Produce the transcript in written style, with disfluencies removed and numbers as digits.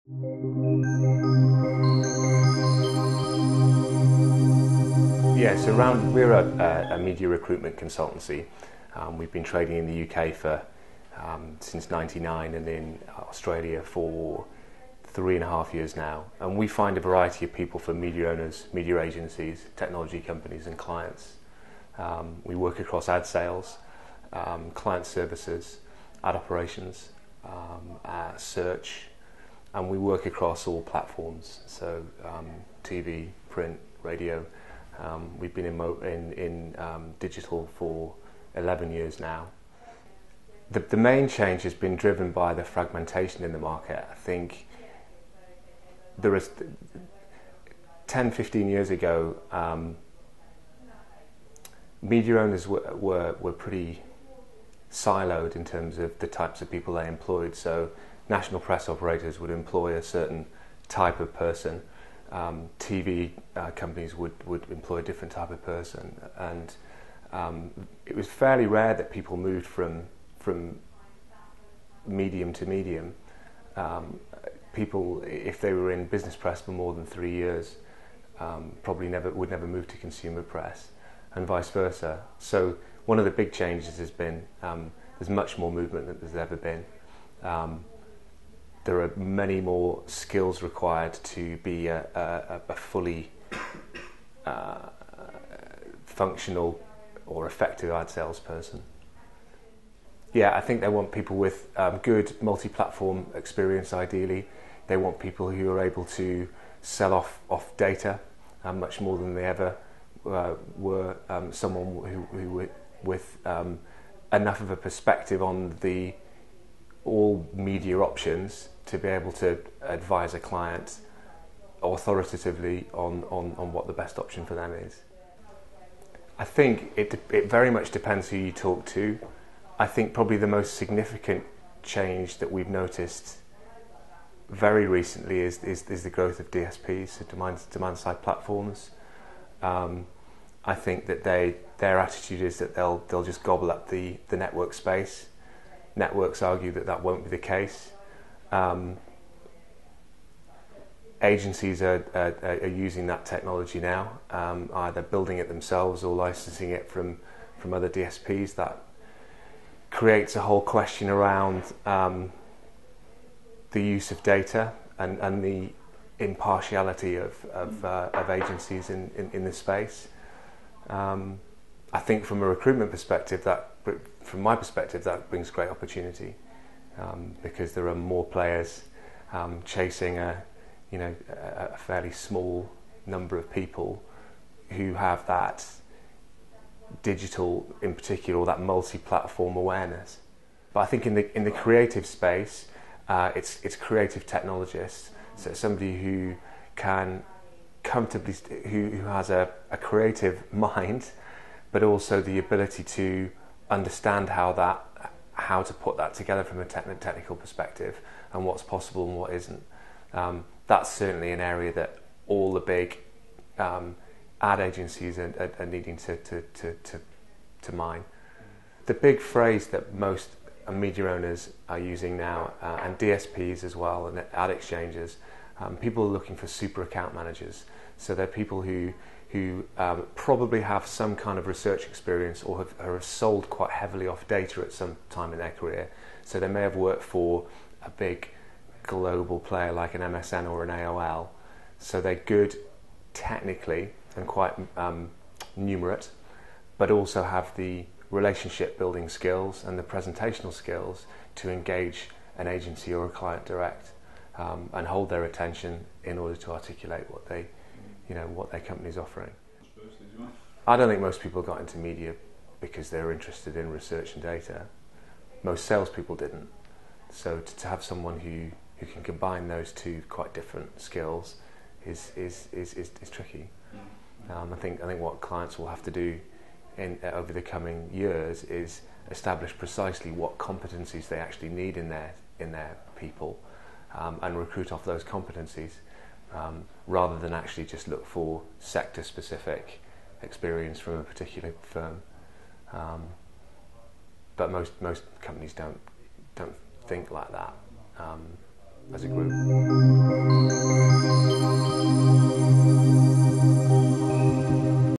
Yeah, so we're a media recruitment consultancy. We've been trading in the UK for since '99 and in Australia for 3.5 years now. And we find a variety of people for media owners, media agencies, technology companies and clients. We work across ad sales, client services, ad operations, search, and we work across all platforms, so TV, print, radio. We've been in digital for 11 years now. The main change has been driven by the fragmentation in the market. I think there is 10, 15 years ago, media owners were pretty siloed in terms of the types of people they employed. So national press operators would employ a certain type of person. TV companies would employ a different type of person, and it was fairly rare that people moved from medium to medium. People, if they were in business press for more than 3 years, probably would never move to consumer press, and vice versa. So one of the big changes has been there's much more movement than there's ever been. There are many more skills required to be a fully functional or effective ad salesperson. Yeah, I think they want people with good multi-platform experience, ideally. They want people who are able to sell off data much more than they ever were. Someone who with enough of a perspective on all media options to be able to advise a client authoritatively on what the best option for them is. I think it very much depends who you talk to. I think probably the most significant change that we've noticed very recently is the growth of DSPs, so demand side platforms. I think that their attitude is that they'll just gobble up the network space. Networks argue that won't be the case. Agencies are using that technology now, either building it themselves or licensing it from other DSPs. That creates a whole question around the use of data and the impartiality of agencies in this space. I think from a recruitment perspective, from my perspective, that brings great opportunity, because there are more players chasing a fairly small number of people who have that digital, in particular, or that multi-platform awareness. But I think in the creative space, it's creative technologists, so somebody who can comfortably, who has a creative mind, but also the ability to understand how to put that together from a technical perspective, and what's possible and what isn't. That's certainly an area that all the big ad agencies are needing to mine. The big phrase that most media owners are using now, and DSPs as well, and ad exchanges, people are looking for super account managers. So they're people who probably have some kind of research experience, or have sold quite heavily off data at some time in their career. So they may have worked for a big global player like an MSN or an AOL. So they're good technically and quite numerate, but also have the relationship building skills and the presentational skills to engage an agency or a client direct, and hold their attention in order to articulate what their company's offering. I don't think most people got into media because they were interested in research and data. Most salespeople didn't. So to have someone who can combine those two quite different skills is tricky. I think what clients will have to do over the coming years is establish precisely what competencies they actually need in their people, and recruit off those competencies, rather than actually just look for sector-specific experience from a particular firm. But most companies don't think like that. as a group.